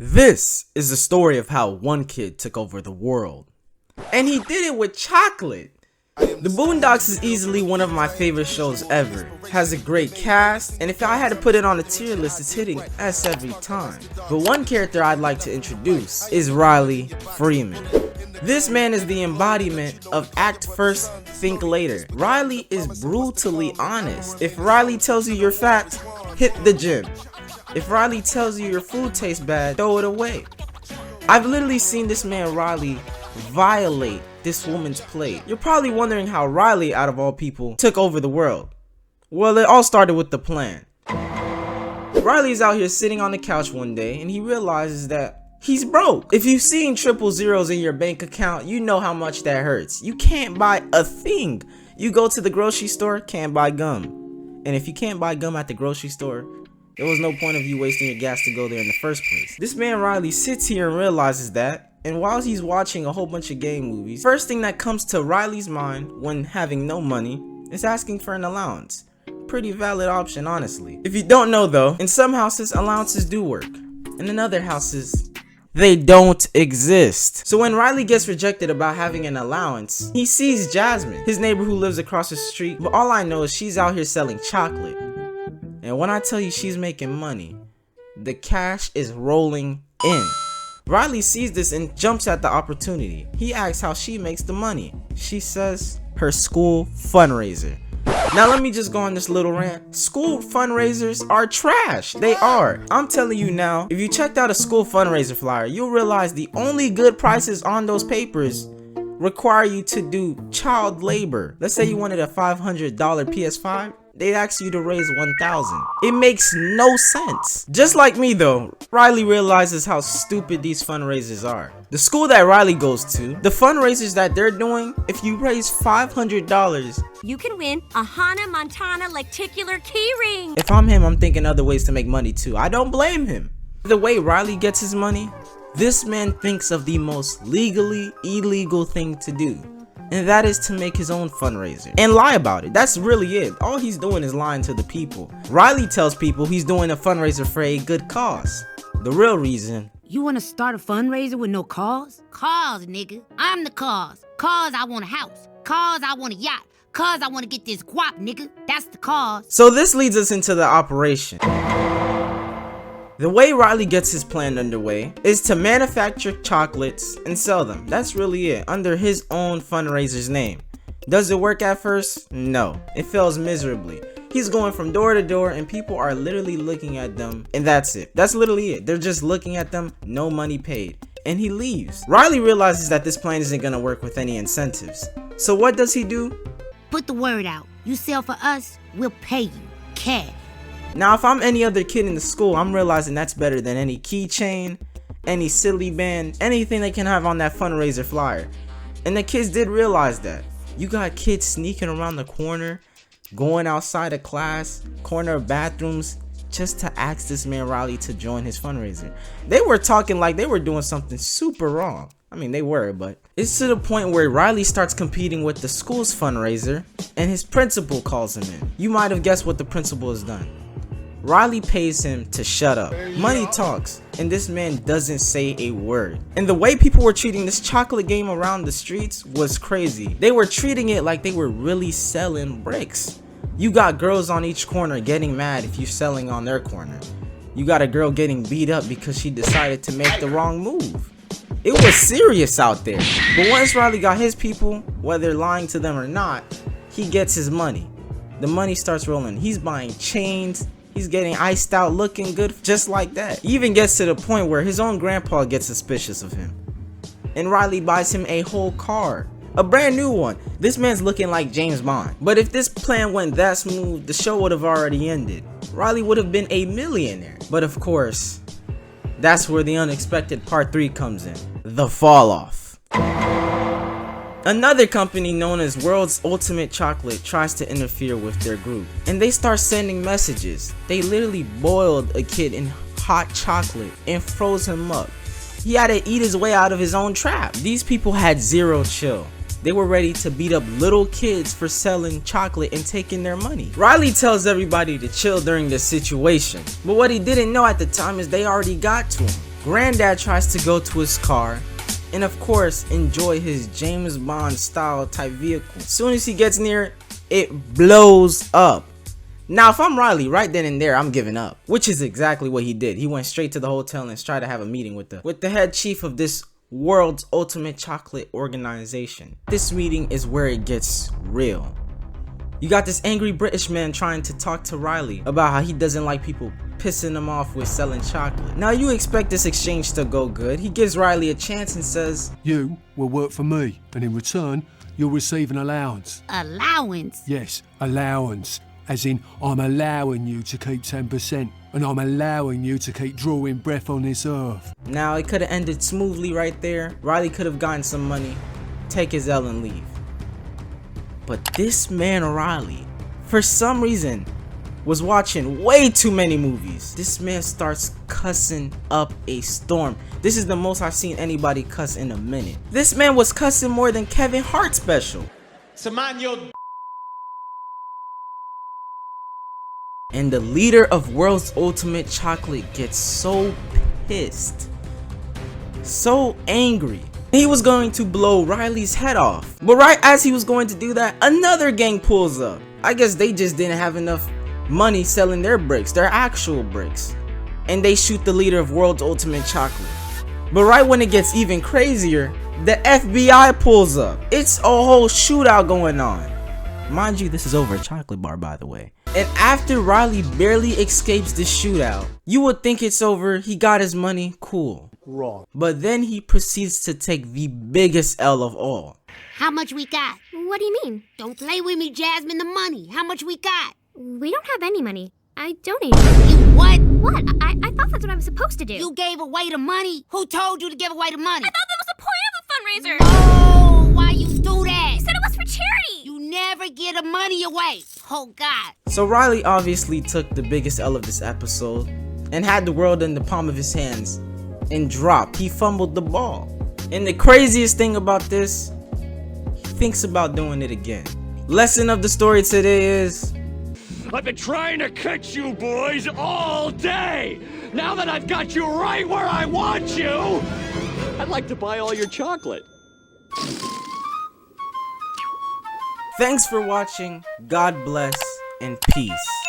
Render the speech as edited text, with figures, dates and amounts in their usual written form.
This is the story of how one kid took over the world. And he did it with chocolate. The Boondocks is easily one of my favorite shows ever. Has a great cast, and if I had to put it on a tier list, it's hitting S every time. But one character I'd like to introduce is Riley Freeman. This man is the embodiment of act first, think later. Riley is brutally honest. If Riley tells you you're fat, hit the gym. If Riley tells you your food tastes bad, throw it away. I've literally seen this man Riley violate this woman's plate. You're probably wondering how Riley, out of all people, took over the world. Well, it all started with the plan. Riley's out here sitting on the couch one day and he realizes that he's broke. If you've seen triple zeros in your bank account, you know how much that hurts. You can't buy a thing. You go to the grocery store, can't buy gum. And if you can't buy gum at the grocery store, there was no point of you wasting your gas to go there in the first place. This man Riley sits here and realizes that, and while he's watching a whole bunch of game movies, first thing that comes to Riley's mind when having no money is asking for an allowance. Pretty valid option, honestly. If you don't know though, in some houses allowances do work, and in other houses they don't exist. So when Riley gets rejected about having an allowance, he sees Jasmine, his neighbor who lives across the street, but all I know is she's out here selling chocolate. And when I tell you she's making money, the cash is rolling in. Riley sees this and jumps at the opportunity. He asks how she makes the money. She says her school fundraiser. Now let me just go on this little rant. School fundraisers are trash. They are. I'm telling you now, if you checked out a school fundraiser flyer, you'll realize the only good prices on those papers require you to do child labor. Let's say you wanted a $500 PS5. They'd ask you to raise $1,000. It makes no sense. Just like me though, Riley realizes how stupid these fundraisers are. The school that Riley goes to, the fundraisers that they're doing, if you raise $500, you can win a Hannah Montana lenticular keyring. If I'm him, I'm thinking other ways to make money too. I don't blame him. The way Riley gets his money, this man thinks of the most legally illegal thing to do. And that is to make his own fundraiser and lie about it. That's really it. All he's doing is lying to the people. Riley tells people he's doing a fundraiser for a good cause. The real reason. You want to start a fundraiser with no cause? Cause, nigga. I'm the cause. Cause I want a house. Cause I want a yacht. Cause I want to get this guap, nigga. That's the cause. So this leads us into the operation. The way Riley gets his plan underway is to manufacture chocolates and sell them. That's really it, under his own fundraiser's name. Does it work at first? No, it fails miserably. He's going from door to door and people are literally looking at them, and that's it. That's literally it. They're just looking at them, no money paid. And he leaves. Riley realizes that this plan isn't gonna work with any incentives. So what does he do? Put the word out. You sell for us, we'll pay you. Cash. Now if I'm any other kid in the school, I'm realizing that's better than any keychain, any silly band, anything they can have on that fundraiser flyer. And the kids did realize that. You got kids sneaking around the corner, going outside of class, corner of bathrooms, just to ask this man Riley to join his fundraiser. They were talking like they were doing something super wrong. I mean, they were, but it's to the point where Riley starts competing with the school's fundraiser and his principal calls him in. You might have guessed what the principal has done. Riley pays him to shut up. Money talks, and this man doesn't say a word. And the way people were treating this chocolate game around the streets was crazy. They were treating it like they were really selling bricks. You got girls on each corner getting mad if you're selling on their corner. You got a girl getting beat up because she decided to make the wrong move. It was serious out there. But once Riley got his people, whether lying to them or not, he gets his money. The money starts rolling. He's buying chains. He's getting iced out, looking good, just like that. He even gets to the point where his own grandpa gets suspicious of him. And Riley buys him a whole car. A brand new one. This man's looking like James Bond. But if this plan went that smooth, the show would have already ended. Riley would have been a millionaire. But of course, that's where the unexpected part 3 comes in. The fall off. Another company known as World's Ultimate Chocolate tries to interfere with their group, and they start sending messages. They literally boiled a kid in hot chocolate and froze him up. He had to eat his way out of his own trap. These people had zero chill. They were ready to beat up little kids for selling chocolate and taking their money. Riley tells everybody to chill during this situation, but what he didn't know at the time is they already got to him. Granddad tries to go to his car and of course enjoy his James Bond style type vehicle. As soon as he gets near it, it blows up. Now if I'm Riley, right then and there I'm giving up, which is exactly what he did. He went straight to the hotel and tried to have a meeting with the head chief of this world's ultimate chocolate organization. This meeting is where it gets real. You got this angry British man trying to talk to Riley about how he doesn't like people pissing him off with selling chocolate. Now you expect this exchange to go good. He gives Riley a chance and says, "You will work for me, and in return, you'll receive an allowance." Allowance? Yes, allowance. As in, I'm allowing you to keep 10%, and I'm allowing you to keep drawing breath on this earth. Now it could have ended smoothly right there. Riley could have gotten some money, take his L and leave. But this man Riley, for some reason, was watching way too many movies. This man starts cussing up a storm. This is the most I've seen anybody cuss in a minute. This man was cussing more than Kevin Hart special. And the leader of World's Ultimate Chocolate gets so pissed, so angry. He was going to blow Riley's head off. But right as he was going to do that, another gang pulls up. I guess they just didn't have enough money selling their bricks, their actual bricks. And they shoot the leader of World's Ultimate Chocolate. But right when it gets even crazier, the FBI pulls up. It's a whole shootout going on. Mind you, this is over a chocolate bar, by the way. And after Riley barely escapes the shootout, you would think it's over, he got his money, cool. Wrong. But then he proceeds to take the biggest L of all. How much we got? What do you mean? Don't play with me, Jasmine, the money. How much we got? We don't have any money. I donated. You what? What? I thought that's what I was supposed to do. You gave away the money? Who told you to give away the money? I thought that was the point of the fundraiser. Oh, why you do that? You said it was for charity. You never get the money away. Oh, God. So Riley obviously took the biggest L of this episode and had the world in the palm of his hands and dropped. He fumbled the ball. And the craziest thing about this, he thinks about doing it again. Lesson of the story today is, I've been trying to catch you boys all day. Now that I've got you right where I want you, I'd like to buy all your chocolate. thanks for watching, God bless, and peace.